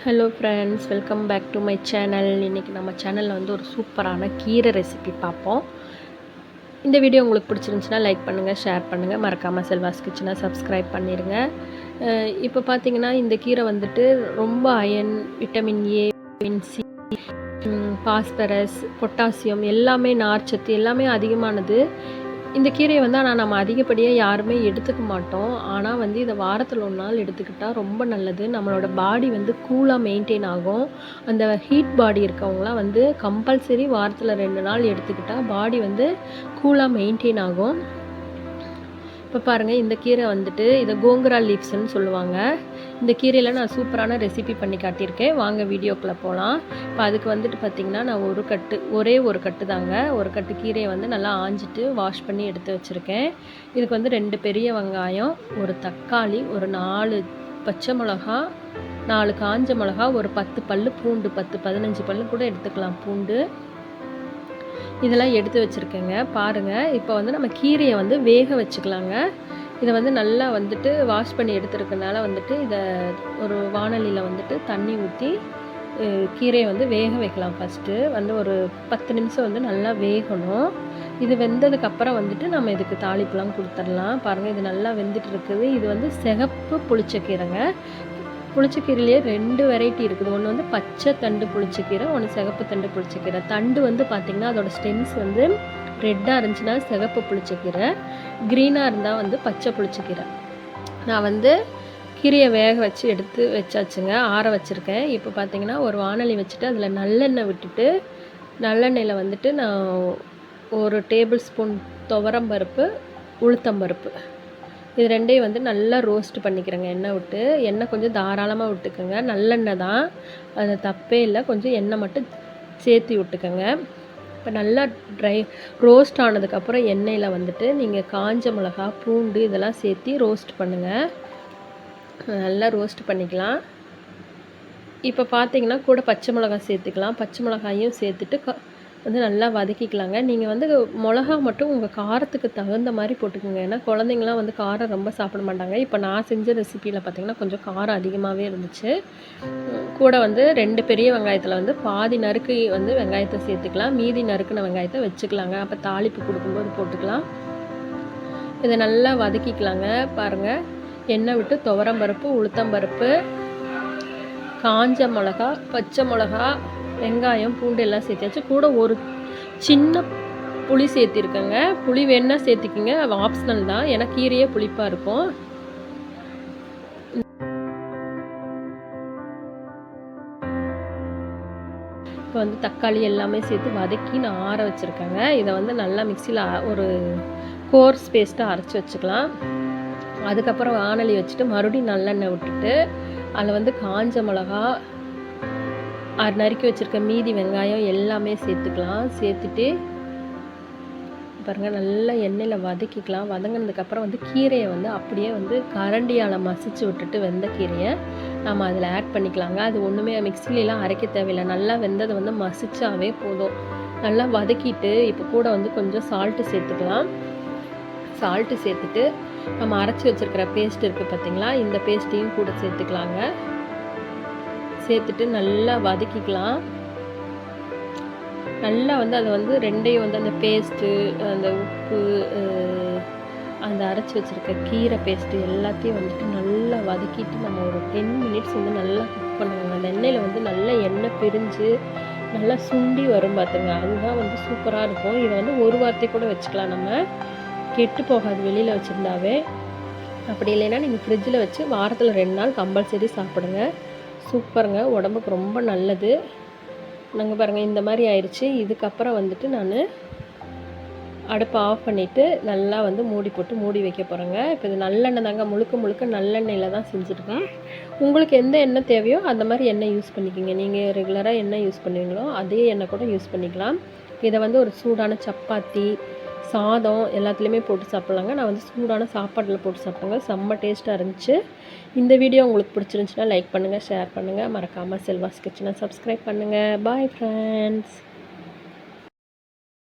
Hello friends, welcome back to my channel. இன்றைக்கி நம்ம சேனலில் வந்து ஒரு சூப்பரான கீரை ரெசிபி பார்ப்போம். இந்த வீடியோ உங்களுக்கு பிடிச்சிருந்துச்சுன்னா லைக் பண்ணுங்கள், ஷேர் பண்ணுங்கள், மறக்காமல் செல்வாஸ் கிச்சனை சப்ஸ்கிரைப் பண்ணிடுங்க. இப்போ பார்த்தீங்கன்னா இந்த கீரை வந்துட்டு ரொம்ப iron, vitamin A, vitamin C, phosphorus, potassium எல்லாமே, நார்ச்சத்து எல்லாமே அதிகமானது. இந்த கீரையை வந்து ஆனால் நம்ம அதிகப்படியாக யாருமே எடுத்துக்க மாட்டோம். ஆனால் வந்து இதை வாரத்தில் ஒரு நாள் எடுத்துக்கிட்டால் ரொம்ப நல்லது. நம்மளோட பாடி வந்து கூலாக மெயின்டைன் ஆகும். அந்த ஹீட் பாடி இருக்கவங்களாம் வந்து கம்பல்சரி வாரத்தில் 2 நாள் எடுத்துக்கிட்டால் பாடி வந்து கூலாக மெயின்டைன் ஆகும். இப்போ பாருங்கள், இந்த கீரை வந்துட்டு இதை கோங்குரா லீவ்ஸ்ன்னு சொல்லுவாங்க. இந்த கீரையில் நான் சூப்பரான ரெசிபி பண்ணி காட்டியிருக்கேன். வாங்க வீடியோக்குள்ளே போகலாம். இப்போ அதுக்கு வந்துட்டு பார்த்திங்கன்னா நான் ஒரே ஒரு கட்டு தாங்க, ஒரு கட்டு கீரையை வந்து நல்லா ஆஞ்சிட்டு வாஷ் பண்ணி எடுத்து வச்சுருக்கேன். இதுக்கு வந்து 2 பெரிய வெங்காயம், ஒரு தக்காளி, ஒரு 4 பச்சை மிளகா, 4 காஞ்ச மிளகா, ஒரு 10 பல் பூண்டு, 10-15 பல் கூட எடுத்துக்கலாம் பூண்டு, இதெல்லாம் எடுத்து வச்சுருக்கேங்க. பாருங்கள், இப்போ வந்து நம்ம கீரையை வந்து வேக வச்சுக்கலாங்க. இதை வந்து நல்லா வந்துட்டு வாஷ் பண்ணி எடுத்துருக்கனால வந்துட்டு இதை ஒரு வாணலியில் வந்துட்டு தண்ணி ஊற்றி கீரையை வந்து வேக வைக்கலாம். ஃபஸ்ட்டு வந்து ஒரு 10 நிமிஷம் வந்து நல்லா வேகணும். இது வெந்ததுக்கப்புறம் வந்துட்டு நம்ம இதுக்கு தாளிப்புலாம் கொடுத்துடலாம். பாருங்கள், இது நல்லா வெந்துட்டு இருக்குது. இது வந்து சிகப்பு புளிச்சக்கீரைங்க. புளிச்சக்கீரையிலேயே 2 வெரைட்டி இருக்குது. ஒன்று வந்து பச்சை தண்டு புளிச்சக்கீரை, ஒன்று சிகப்பு தண்டு புளிச்சக்கீரை. தண்டு வந்து பார்த்திங்கன்னா அதோடய ஸ்டெம்ஸ் வந்து ரெட்டாக இருந்துச்சுன்னா சிகப்பு புளிச்சக்கீரை, க்ரீனாக இருந்தால் வந்து பச்சை புளிச்சக்கீரை. நான் வந்து கீரையை வேக வச்சு எடுத்து வச்சாச்சுங்க, ஆற வச்சுருக்கேன். இப்போ பார்த்திங்கன்னா ஒரு வாணலி வச்சுட்டு அதில் நல்லெண்ணெய் விட்டுட்டு, நல்லெண்ணெயில் வந்துட்டு நான் 1 டேபிள் ஸ்பூன் துவரம்பருப்பு, உளுத்தம்பருப்பு, இது 2ஐயும் வந்து நல்லா ரோஸ்ட் பண்ணிக்கிறேங்க. எண்ணெய் விட்டு, எண்ணெய் கொஞ்சம் தாராளமாக விட்டுக்கோங்க. நல்லெண்ணெய் தான், அது தப்பே இல்லை. கொஞ்சம் எண்ணெய் மட்டும் சேர்த்து விட்டுக்கோங்க. இப்போ நல்லா ரோஸ்ட் ஆனதுக்கப்புறம் எண்ணெயில் வந்துட்டு நீங்கள் காஞ்ச மிளகா, பூண்டு இதெல்லாம் சேர்த்து ரோஸ்ட் பண்ணுங்கள். நல்லா ரோஸ்ட் பண்ணிக்கலாம். இப்போ பார்த்தீங்கன்னா கூட பச்சை மிளகாய் சேர்த்துக்கலாம். பச்சை மிளகாயும் சேர்த்துட்டு வந்து நல்லா வதக்கிக்கலாங்க. நீங்கள் வந்து மிளகா மட்டும் உங்கள் காரத்துக்கு தகுந்த மாதிரி போட்டுக்கோங்க. ஏன்னா குழந்தைங்களாம் வந்து காரம் ரொம்ப சாப்பிட மாட்டாங்க. இப்போ நான் செஞ்ச ரெசிப்பியில் பார்த்திங்கன்னா கொஞ்சம் காரம் அதிகமாகவே இருந்துச்சு. கூட வந்து 2 பெரிய வெங்காயத்தில் வந்து பாதி நறுக்கு வந்து வெங்காயத்தை சேர்த்துக்கலாம், மீதி நறுக்குன வெங்காயத்தை வச்சுக்கலாங்க. அப்போ தாளிப்பு கொடுக்கும்போது போட்டுக்கலாம். இதை நல்லா வதக்கிக்கலாங்க. பாருங்கள், எண்ணெய் விட்டு துவரம்பருப்பு, உளுத்தம்பருப்பு, காஞ்ச மிளகா, பச்சை மிளகா, வெங்காயம், பூண்டு எல்லாம் சேர்த்தாச்சு. கூட ஒரு சின்ன புளி சேர்த்திருக்கேங்க. புளி வேணுன்னா சேர்த்துக்கிங்க, ஆப்ஷனல் தான். ஏன்னா கீரையே புளிப்பாக இருக்கும். இப்போ வந்து தக்காளி எல்லாமே சேர்த்து வதக்கி நான் ஆற வச்சுருக்கேங்க. இதை வந்து நல்லா மிக்சியில் ஒரு கோர்ஸ் பேஸ்ட்டாக அரைச்சி வச்சுக்கலாம். அதுக்கப்புறம் வாணலி வச்சுட்டு மறுபடியும் நல்லெண்ணெய் விட்டுட்டு அதில் வந்து காஞ்ச மிளகா, நறுக்கி வச்சுருக்க மீதி வெங்காயம் எல்லாமே சேர்த்துக்கலாம். சேர்த்துட்டு பாருங்கள், நல்லா எண்ணெயில் வதக்கிக்கலாம். வதங்கினதுக்கப்புறம் வந்து கீரையை வந்து அப்படியே வந்து கரண்டியால் மசிச்சு விட்டுட்டு வெந்த கீரையை நம்ம அதில் ஆட் பண்ணிக்கலாங்க. அது ஒன்றுமே மிக்சிலெலாம் அரைக்க தேவையில்லை. நல்லா வெந்ததை வந்து மசிச்சாவே போதும். நல்லா வதக்கிட்டு இப்போ கூட வந்து கொஞ்சம் சால்ட்டு சேர்த்துக்கலாம். சால்ட்டு சேர்த்துட்டு நம்ம அரைச்சி வச்சுருக்கிற பேஸ்ட் இருக்குது பார்த்திங்களா, இந்த பேஸ்ட்டையும் கூட சேர்த்துக்கலாங்க. சேர்த்துட்டு நல்லா வதக்கிக்கலாம். நல்லா வந்து அதை வந்து 2ஐயும் வந்து அந்த பேஸ்ட்டு, அந்த உப்பு, அந்த அரைச்சி வச்சுருக்க கீரை பேஸ்ட்டு எல்லாத்தையும் வந்துட்டு நல்லா வதக்கிட்டு நம்ம ஒரு 10 மினிட்ஸ் வந்து நல்லா குக் பண்ணுவாங்க. அந்த எண்ணெயில் வந்து நல்லா எண்ணெய் பிரிஞ்சு நல்லா சுண்டி வரும் பார்த்துங்க, அதுதான் வந்து சூப்பராக இருக்கும். இதை வந்து ஒரு வாரத்தை கூட வச்சுக்கலாம், நம்ம கெட்டு போகாது வெளியில் வச்சுருந்தாவே. அப்படி இல்லைன்னா நீங்கள் ஃப்ரிட்ஜில் வச்சு வாரத்தில் 2 நாள் கம்பல்சரி சாப்பிடுங்க. சூப்பருங்க, உடம்புக்கு ரொம்ப நல்லது. நாங்கள் பாருங்கள் இந்த மாதிரி ஆயிடுச்சு. இதுக்கப்புறம் வந்துட்டு நான் அடுப்பை ஆஃப் பண்ணிவிட்டு நல்லா வந்து மூடி போட்டு மூடி வைக்க போகிறேங்க. இப்போ இது நல்லெண்ணெய் தாங்க, முழுக்க நல்லெண்ணெயில் தான் செஞ்சுருக்கேன். உங்களுக்கு எந்த எண்ணெய் தேவையோ அந்த மாதிரி எண்ணெய் யூஸ் பண்ணிக்கோங்க. நீங்கள் ரெகுலராக எண்ணெய் யூஸ் பண்ணுவீங்களோ அதே எண்ணெய் கூட யூஸ் பண்ணிக்கலாம். இதை வந்து ஒரு சூடான சப்பாத்தி, சாதம் எல்லாத்துலேயுமே போட்டு சாப்பிட்லாங்க. நான் வந்து சூடான சாப்பாட்டில் போட்டு சாப்பிட்டேங்க, செம்ம டேஸ்ட்டாக இருந்துச்சு. இந்த வீடியோ உங்களுக்கு பிடிச்சிருந்துச்சுன்னா லைக் பண்ணுங்கள், ஷேர் பண்ணுங்கள், மறக்காமல் செல்வாஸ் கிச்சனை சப்ஸ்கிரைப் பண்ணுங்கள். Bye friends.